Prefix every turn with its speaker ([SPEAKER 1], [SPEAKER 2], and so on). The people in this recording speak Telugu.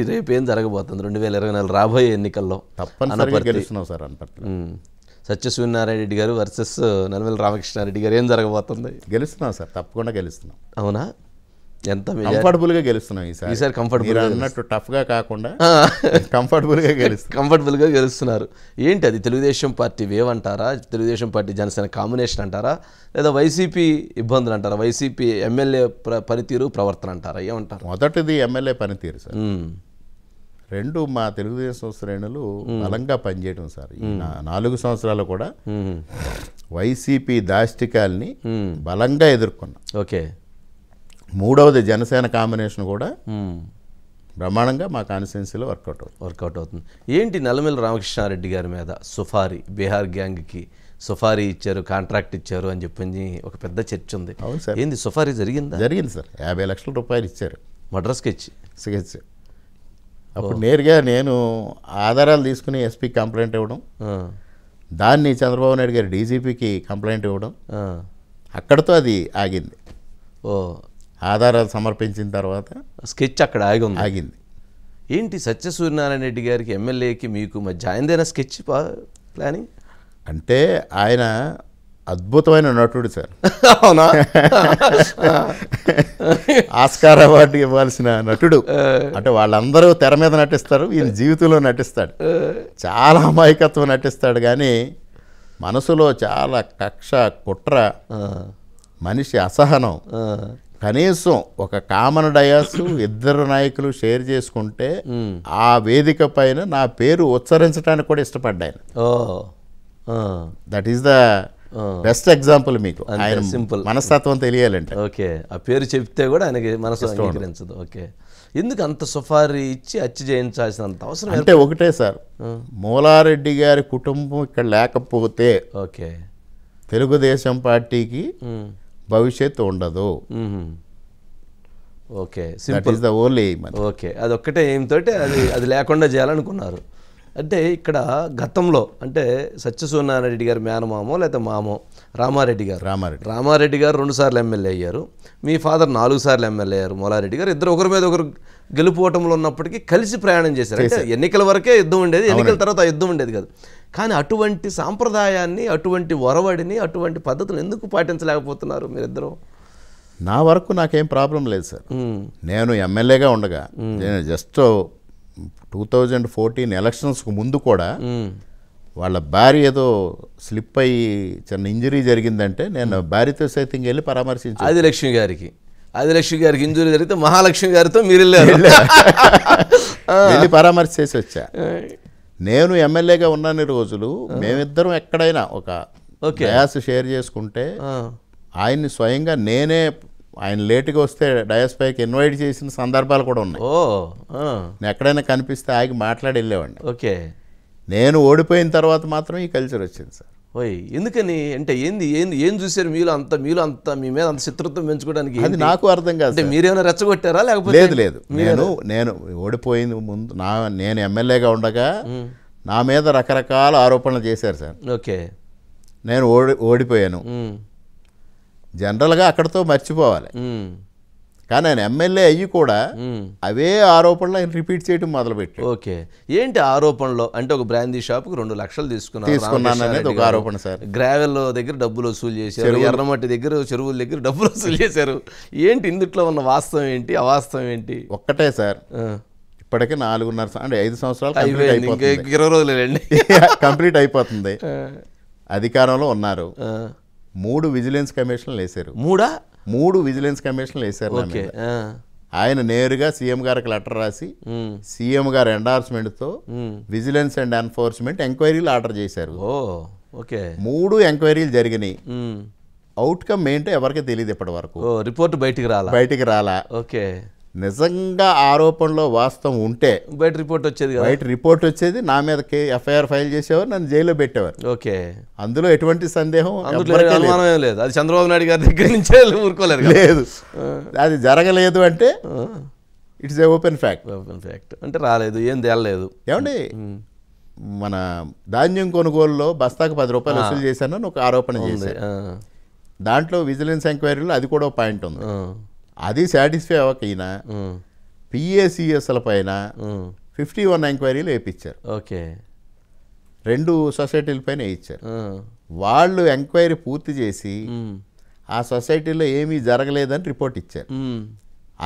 [SPEAKER 1] రేపు ఏం జరగబోతుంది 2024 రాబోయే ఎన్నికల్లో
[SPEAKER 2] తప్పనిసరిగా గెలుస్తున్నాం సార్ అనపర్తి.
[SPEAKER 1] సత్యసూర్యనారాయణ రెడ్డి గారు వర్సెస్ నల్లమిల్లి రామకృష్ణారెడ్డి గారు ఏం జరగబోతుంది?
[SPEAKER 2] గెలుస్తున్నాం సార్, తప్పకుండా గెలుస్తున్నాం.
[SPEAKER 1] అవునా? ఎంత
[SPEAKER 2] కంఫర్టబుల్గా గెలుస్తున్నాం ఈసారి
[SPEAKER 1] కంఫర్టబుల్
[SPEAKER 2] అన్నట్టు టఫ్గా కాకుండా కంఫర్టబుల్గా గెలుస్తున్నాం.
[SPEAKER 1] కంఫర్టబుల్గా గెలుస్తున్నారు. ఏంటి అది? తెలుగుదేశం పార్టీ వేవ్ అంటారా? తెలుగుదేశం పార్టీ జనసేన కాంబినేషన్ అంటారా? లేదా వైసీపీ ఇబ్బందులు అంటారా? వైసీపీ ఎమ్మెల్యే పనితీరు ప్రవర్తన అంటారా? ఏమంటారు?
[SPEAKER 2] మొదటిది ఎమ్మెల్యే పనితీరు సార్. రెండు మా తెలుగుదేశం శ్రేణులు బలంగా పనిచేయడం సార్. ఈ 4 సంవత్సరాలు కూడా వైసీపీ దాష్టికాల్ని బలంగా ఎదుర్కొన్నాం.
[SPEAKER 1] ఓకే.
[SPEAKER 2] మూడవది జనసేన కాంబినేషన్ కూడా బ్రహ్మాండంగా మా కాన్స్టిట్యున్సీలో
[SPEAKER 1] వర్కౌట్ అవుతుంది. ఏంటి నల్లమిల్లి రామకృష్ణారెడ్డి గారి మీద సుఫారీ బీహార్ గ్యాంగ్కి సుఫారీ ఇచ్చారు, కాంట్రాక్ట్ ఇచ్చారు అని చెప్పి ఒక పెద్ద చర్చ ఉంది.
[SPEAKER 2] అవును సార్.
[SPEAKER 1] ఏంది సుఫారీ జరిగిందా?
[SPEAKER 2] జరిగింది సార్. 50 లక్షల రూపాయలు ఇచ్చారు
[SPEAKER 1] మడ్రస్ స్కెచ్.
[SPEAKER 2] అప్పుడు నేరుగా నేను ఆధారాలు తీసుకుని ఎస్పీకి కంప్లైంట్ ఇవ్వడం, దాన్ని చంద్రబాబు నాయుడు గారి డీజీపీకి కంప్లైంట్ ఇవ్వడం, అక్కడతో అది ఆగింది. ఆధారాలు సమర్పించిన తర్వాత
[SPEAKER 1] స్కెచ్ అక్కడ ఆగింది. ఏంటి సత్యసూర్యనారాయణ రెడ్డి గారికి ఎమ్మెల్యేకి మీకు మధ్య ఆయనదైనా స్కెచ్ ప్లానింగ్?
[SPEAKER 2] అంటే ఆయన అద్భుతమైన నటుడు సార్.
[SPEAKER 1] అవునా?
[SPEAKER 2] ఆస్కార్ అవార్డు ఇవ్వాల్సిన నటుడు. అంటే వాళ్ళందరూ తెర మీద నటిస్తారు, ఈయన జీవితంలో నటిస్తాడు. చాలా అమాయకత్వం నటిస్తాడు, కానీ మనసులో చాలా కక్ష, కుట్ర, మనిషి అసహనం. కనీసం ఒక కామన్ డయాస్ ఇద్దరు నాయకులు షేర్ చేసుకుంటే ఆ వేదిక పైన నా పేరు ఉచ్చరించడానికి కూడా ఇష్టపడ్డాను. That is the best example. మీకు ఆయన
[SPEAKER 1] సింపుల్
[SPEAKER 2] మనస్తత్వం తెలియాలంటే.
[SPEAKER 1] ఓకే. ఆ పేరు చెప్తే కూడా ఆయనకి మనసు అంగీకరించదు. ఓకే. ఎందుకు అంత సుఫారీ ఇచ్చి హత్య చేయించాల్సినంత అవసరం?
[SPEAKER 2] అంటే ఒకటే సార్, మూలారెడ్డి గారి కుటుంబం ఇక్కడ లేకపోతే
[SPEAKER 1] ఓకే
[SPEAKER 2] తెలుగుదేశం పార్టీకి భవిష్యత్తు ఉండదు.
[SPEAKER 1] Okay. Simple.
[SPEAKER 2] The only aim.
[SPEAKER 1] Okay. అదొక్కటే ఎయిమ్ తోటి అది లేకుండా చేయాలనుకున్నారు. అంటే ఇక్కడ గతంలో అంటే సత్యసూర్యనారాయణ రెడ్డి గారు మేనమామో లేకపోతే మామో రామారెడ్డి గారు 2 సార్లు ఎమ్మెల్యే అయ్యారు. మీ ఫాదర్ 4 సార్లు ఎమ్మెల్యే అయ్యారు. మూలారెడ్డి గారు ఇద్దరు ఒకరి మీద ఒకరు గెలుపోవటంలో ఉన్నప్పటికీ కలిసి ప్రయాణం చేశారు. అంటే ఎన్నికల వరకే యుద్ధం ఉండేది, ఎన్నికల తర్వాత ఆ యుద్ధం ఉండేది కాదు. కానీ అటువంటి సాంప్రదాయాన్ని, అటువంటి ఒరవడిని, అటువంటి పద్ధతులు ఎందుకు పాటించలేకపోతున్నారు మీరిద్దరూ?
[SPEAKER 2] నా వరకు నాకేం ప్రాబ్లం లేదు సార్. నేను ఎమ్మెల్యేగా ఉండగా నేను జస్ట్ 2014 ఎలక్షన్స్కు ముందు కూడా వాళ్ళ భార్య ఏదో స్లిప్ అయ్యి చిన్న ఇంజరీ జరిగిందంటే నేను భార్యతో సైతం వెళ్ళి పరామర్శించాను.
[SPEAKER 1] ఆదిలక్ష్మి గారికి ఇంజరీ జరిగితే మహాలక్ష్మి గారితో మీరు
[SPEAKER 2] వెళ్ళి పరామర్శ చేసి వచ్చా. నేను ఎమ్మెల్యేగా ఉన్నన్ని రోజులు మేమిద్దరం ఎక్కడైనా ఒక డయాస్ షేర్ చేసుకుంటే ఆయన్ని స్వయంగా నేనే, ఆయన లేటుగా వస్తే డయాస్ పైకి ఇన్వైట్ చేసిన సందర్భాలు కూడా ఉన్నాయి. నేను ఎక్కడైనా కనిపిస్తే ఆగి మాట్లాడి వెళ్ళేవాడిని.
[SPEAKER 1] ఓకే.
[SPEAKER 2] నేను ఓడిపోయిన తర్వాత మాత్రం ఈ కల్చర్ వచ్చింది సార్.
[SPEAKER 1] ఓయ్, ఎందుకని? అంటే ఏం చూసారు మీలో అంత మీ మీద అంత శత్రుత్వం పెంచుకోవడానికి?
[SPEAKER 2] అది నాకు అర్థం కాదు.
[SPEAKER 1] అంటే మీరేమైనా రెచ్చగొట్టారా? లేకపోతే
[SPEAKER 2] లేదు. నేను ఓడిపోయింది ముందు నేను ఎమ్మెల్యేగా ఉండగా నా మీద రకరకాల ఆరోపణలు చేశారు సార్.
[SPEAKER 1] ఓకే.
[SPEAKER 2] నేను ఓడిపోయాను. జనరల్గా అక్కడతో మర్చిపోవాలి. కానీ ఆయన ఎమ్మెల్యే అయ్యి కూడా అవే ఆరోపణలు ఆయన రిపీట్ చేయడం మొదలుపెట్టాడు.
[SPEAKER 1] ఓకే. ఏంటి ఆరోపణలో? అంటే ఒక బ్రాందీ షాప్కి 2 లక్షలు
[SPEAKER 2] తీసుకున్నాను అనేది ఒక ఆరోపణ సార్.
[SPEAKER 1] గ్రావెల్ దగ్గర డబ్బులు వసూలు చేశారు, ఎర్రమట్టి దగ్గర, చెరువుల దగ్గర డబ్బులు వసూలు చేశారు. ఏంటి ఇందుట్లో ఉన్న వాస్తవం ఏంటి, అవాస్తవం ఏంటి?
[SPEAKER 2] ఒక్కటే సార్, ఇప్పటికే 4.5 అంటే 5 సంవత్సరాలు
[SPEAKER 1] 20 రోజులేండి
[SPEAKER 2] కంప్లీట్ అయిపోతుంది. అధికారంలో ఉన్నారు. 3 విజిలెన్స్ కమిషన్లు వేశారు. 3 విజిలెన్స్ కమిషన్లు వేశారు. ఆయన నేరుగా సీఎం గారికి లెటర్ రాసి సీఎం గారు ఎండార్స్మెంట్తో విజిలెన్స్ అండ్ ఎన్ఫోర్స్మెంట్ ఎంక్వైరీలు ఆర్డర్ చేశారు. 3 ఎంక్వైరీలు జరిగినాయి. అవుట్కమ్ ఏంటో ఎవరికి తెలియదు ఇప్పటి వరకు.
[SPEAKER 1] రిపోర్ట్ బయటికి రాలా. ఓకే.
[SPEAKER 2] నిజంగా ఆరోపణలో వాస్తవం ఉంటే
[SPEAKER 1] బయట రిపోర్ట్ వచ్చేది, నా మీద ఎఫ్ఐఆర్ ఫైల్ చేసేవారు, నన్ను జైల్లో పెట్టేవారు. ఓకే.
[SPEAKER 2] అందులో ఎటువంటి సందేహం
[SPEAKER 1] లేదు. అది చంద్రబాబు నాయుడు గారి దగ్గర నుంచే
[SPEAKER 2] లేదు. అది జరగలేదు అంటే ఇట్స్ ఏ ఓపెన్ ఫ్యాక్ట్.
[SPEAKER 1] అంటే రాలేదు, ఏం తేలలేదు.
[SPEAKER 2] ఏమండి, మన ధాన్యం కొనుగోలులో బస్తాకు 10 రూపాయలు వసూలు చేశానని ఒక ఆరోపణ చేశారు. దాంట్లో విజిలెన్స్ ఎంక్వైరీలో అది కూడా పాయింట్ ఉంది. అది సాటిస్ఫై అవ్వక ఈయన పిఏసిఎస్ల పైన 51 ఎంక్వైరీలు వేయించారు.
[SPEAKER 1] ఓకే.
[SPEAKER 2] 2 సొసైటీల పైన వేయించారు. వాళ్ళు ఎంక్వైరీ పూర్తి చేసి ఆ సొసైటీలో ఏమీ జరగలేదని రిపోర్ట్ ఇచ్చారు.